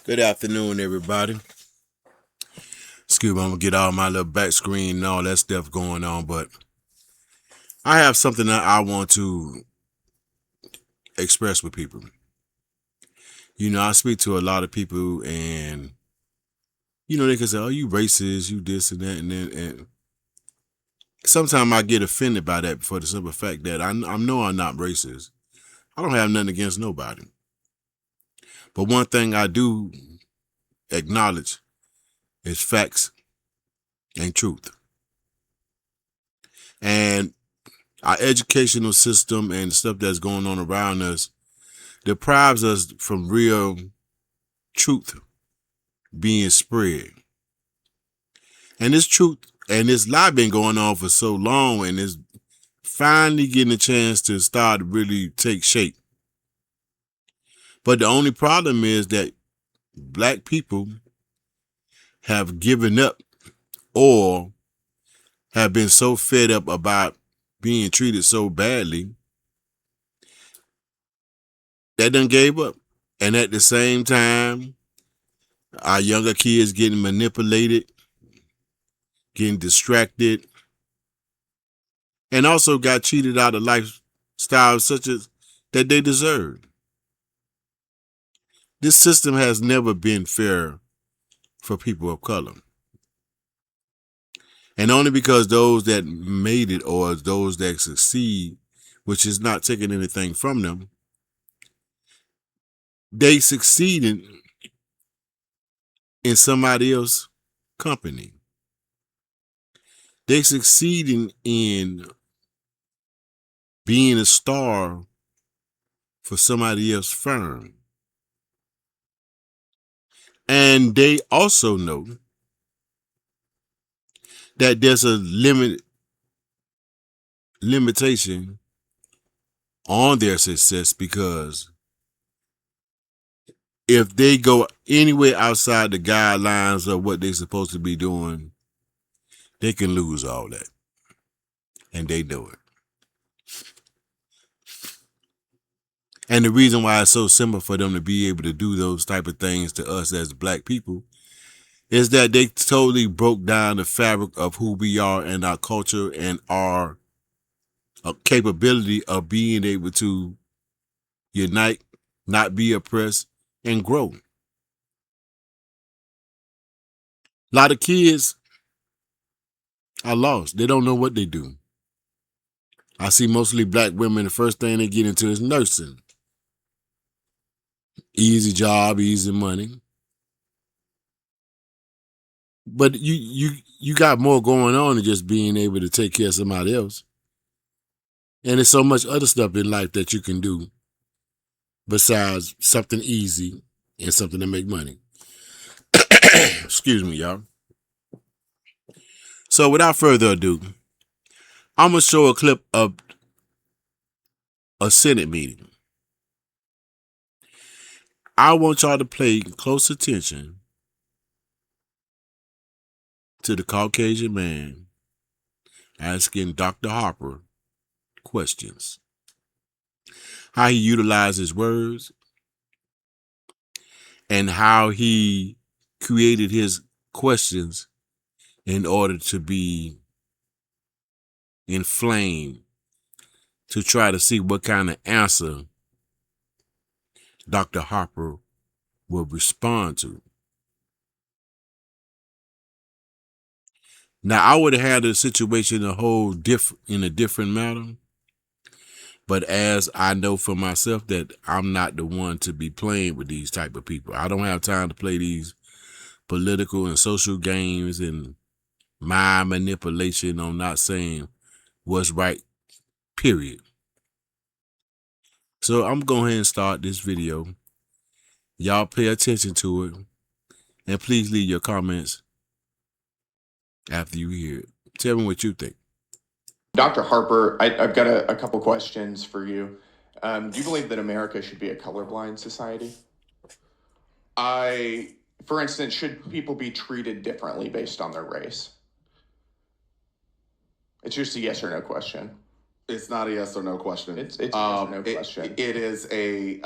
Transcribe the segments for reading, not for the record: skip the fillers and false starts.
Good afternoon, everybody. Excuse me, I'm gonna get all my little back screen and all that stuff going on, but I have something that I want to express with people. I speak to a lot of people, and they can say, "Oh, you racist, you this and that," and then and sometimes I get offended by that for the simple fact that I know I'm not racist. I don't have nothing against nobody, but one thing I do acknowledge is facts and truth, and our educational system and stuff that's going on around us deprives us from real truth being spread. And this truth and this lie been going on for so long, and it's finally getting a chance to start to really take shape. But the only problem is that black people have given up or have been so fed up about being treated so badly that done gave up. And at the same time, our younger kids getting manipulated, getting distracted, and also got cheated out of lifestyles such as that they deserve. This system has never been fair for people of color. And only because those that made it or those that succeed, which is not taking anything from them, they succeeded in somebody else's company. They succeeding in being a star for somebody else's firm. And they also know that there's a limitation on their success, because if they go anywhere outside the guidelines of what they're supposed to be doing, they can lose all that. And they know it. And the reason why it's so simple for them to be able to do those type of things to us as black people is that they totally broke down the fabric of who we are and our culture and our capability of being able to unite, not be oppressed, and grow. A lot of kids are lost. They don't know what they do. I see mostly black women, the first thing they get into is nursing. Easy job, easy money. But you got more going on than just being able to take care of somebody else. And there's so much other stuff in life that you can do besides something easy and something to make money. Excuse me, y'all. So without further ado, I'm going to show a clip of a Senate meeting. I want y'all to pay close attention to the Caucasian man asking Dr. Harper questions. How he utilized his words and how he created his questions in order to be inflamed, to try to see what kind of answer Dr. Harper will respond to. Now, I would have had the situation in a different manner, but as I know for myself that I'm not the one to be playing with these type of people. I don't have time to play these political and social games and mind manipulation on not saying what's right, period. So I'm going ahead and start this video. Y'all pay attention to it, and please leave your comments after you hear it. Tell me what you think. Dr. Harper, I've got a couple questions for you. Do you believe that America should be a colorblind society? For instance, should people be treated differently based on their race? It's just a yes or no question. It's not a yes or no question. It's a yes or no question. It is a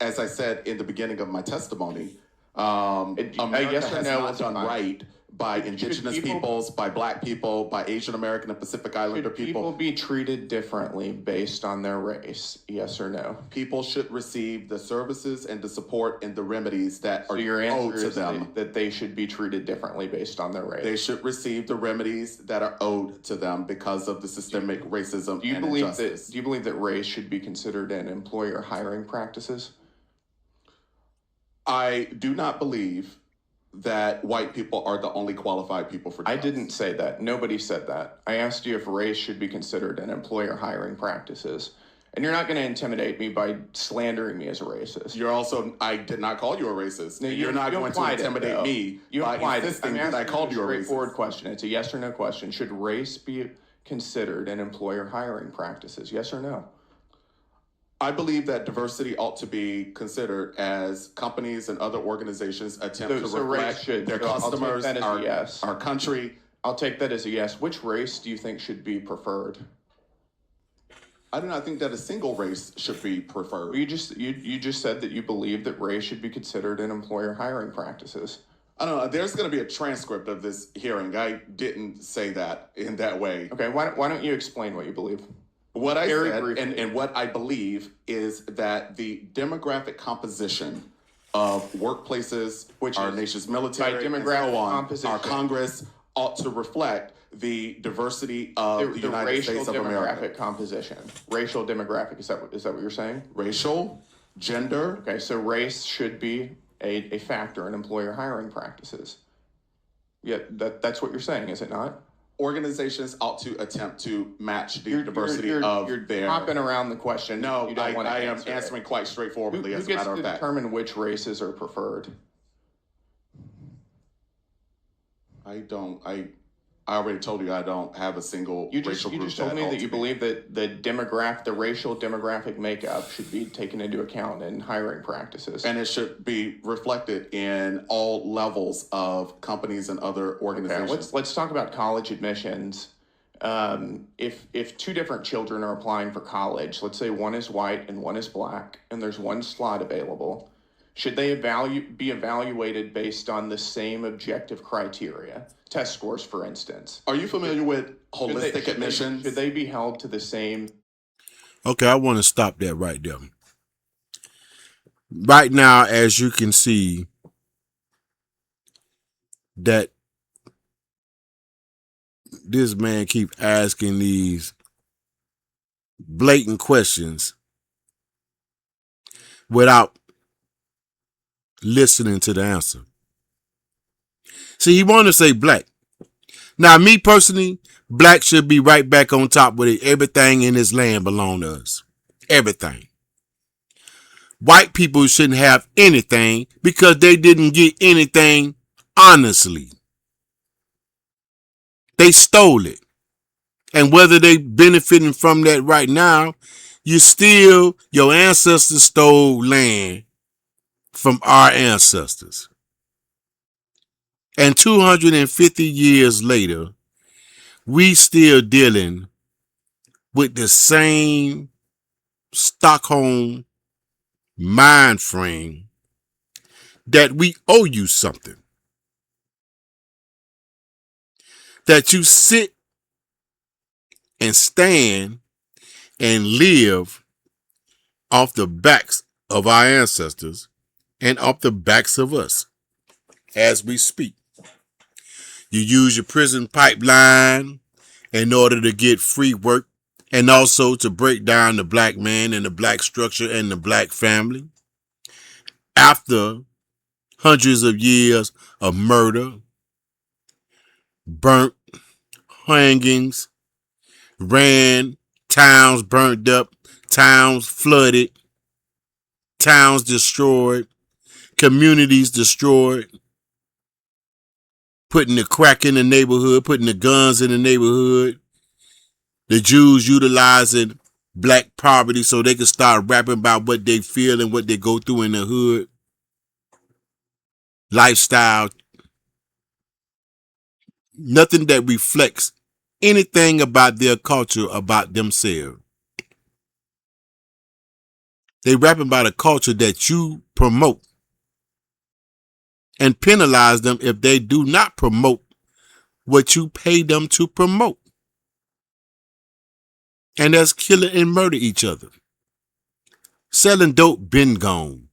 as I said in the beginning of my testimony, America yes has not done right by indigenous peoples, by black people, by Asian American and Pacific Islander Should people be treated differently based on their race? Yes or no? People should receive the services and the support and the remedies that So are your answer owed to is them. that they should be treated differently based on their race. They should receive the remedies that are owed to them because of the systemic racism Do you and believe injustice. do you believe that race should be considered in employer hiring practices? I do not believe that white people are the only qualified people for jobs. I didn't say that. Nobody said that. I asked you if race should be considered in employer hiring practices. And you're not going to intimidate me by slandering me as a racist. You're also, I did not call you a racist. No, You're not going to intimidate me by insisting that I called you a racist. Straightforward question. It's a yes or no question. Should race be considered in employer hiring practices? Yes or no? I believe that diversity ought to be considered as companies and other organizations attempt to reflect their customers, our country. I'll take that as a yes. Which race do you think should be preferred? I do not think that a single race should be preferred. Well, you just said that you believe that race should be considered in employer hiring practices. I don't know. There's going to be a transcript of this hearing. I didn't say that in that way. Okay, why don't you explain what you believe? What I said and what I believe is that the demographic composition of workplaces, which our nation's military, by demographic and so on, composition, our Congress ought to reflect the diversity of the United States of America. Demographic composition. Racial demographic, is that what you're saying? Racial, gender. Okay, so race should be a factor in employer hiring practices. Yeah, that's what you're saying, is it not? Organizations ought to attempt to match the diversity of their... You're hopping around the question. No, I am answering quite straightforwardly, as a matter of fact. Who gets to determine which races are preferred? I already told you I don't have a single racial group. You just told me that you believe that the racial demographic makeup should be taken into account in hiring practices. And it should be reflected in all levels of companies and other organizations. Okay, let's talk about college admissions. If two different children are applying for college, let's say one is white and one is black, and there's one slot available, should they be evaluated based on the same objective criteria? Test scores, for instance. Are you familiar with holistic admissions? Should they be held to the same? Okay, I want to stop that right there. Right now, as you can see, that this man keep asking these blatant questions without listening to the answer. See, he want to say black. Now, me personally, black should be right back on top with it. Everything in this land belong to us. Everything. White people shouldn't have anything because they didn't get anything honestly. They stole it. And whether they benefiting from that right now, your ancestors stole land from our ancestors. And 250 years later, we still dealing with the same Stockholm mind frame that we owe you something. That you sit and stand and live off the backs of our ancestors and off the backs of us as we speak. You use your prison pipeline in order to get free work and also to break down the black man and the black structure and the black family. After hundreds of years of murder, burnt, hangings, towns burnt up, towns flooded, towns destroyed, communities destroyed, putting the crack in the neighborhood, putting the guns in the neighborhood, the Jews utilizing black poverty so they can start rapping about what they feel and what they go through in the hood. Lifestyle. Nothing that reflects anything about their culture, about themselves. They rapping about a culture that you promote and penalize them if they do not promote what you pay them to promote. And that's killing and murder each other. Selling dope been gone.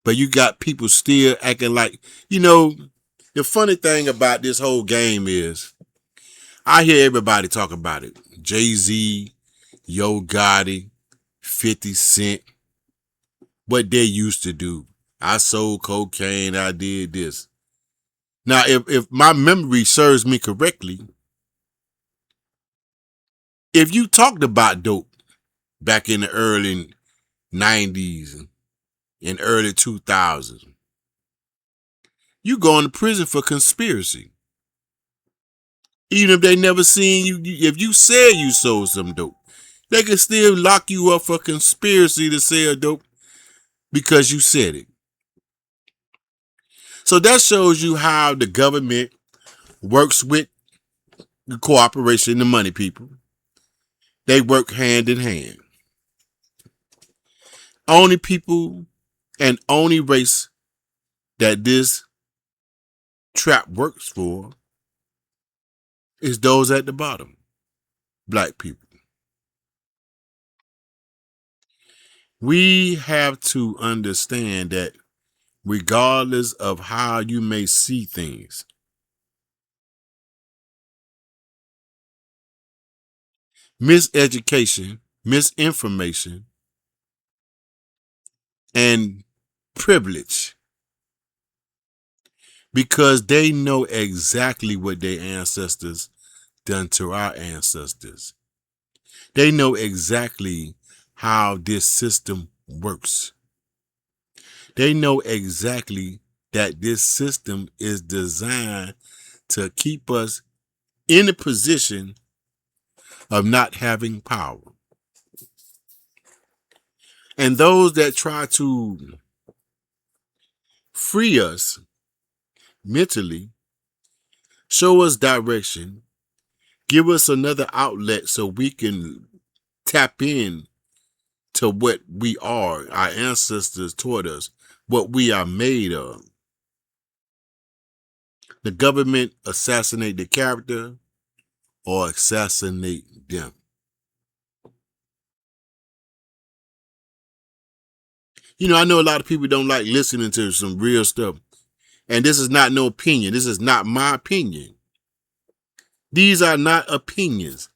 But you got people still acting like, the funny thing about this whole game is I hear everybody talk about it. Jay-Z, Yo Gotti, 50 Cent, what they used to do. I sold cocaine, I did this. Now, if my memory serves me correctly, if you talked about dope back in the early 90s and early 2000s, you going to prison for conspiracy. Even if they never seen you, if you said you sold some dope, they can still lock you up for conspiracy to sell dope because you said it. So that shows you how the government works with the cooperation, the money people. They work hand in hand. Only people and only race that this trap works for is those at the bottom, black people. We have to understand that regardless of how you may see things, miseducation, misinformation, and privilege, because they know exactly what their ancestors done to our ancestors. They know exactly how this system works. They know exactly that this system is designed to keep us in a position of not having power. And those that try to free us mentally, show us direction, give us another outlet so we can tap in to what we are, our ancestors taught us, what we are made of. The government assassinate the character or assassinate them. I know a lot of people don't like listening to some real stuff. And this is not no opinion. This is not my opinion. These are not opinions.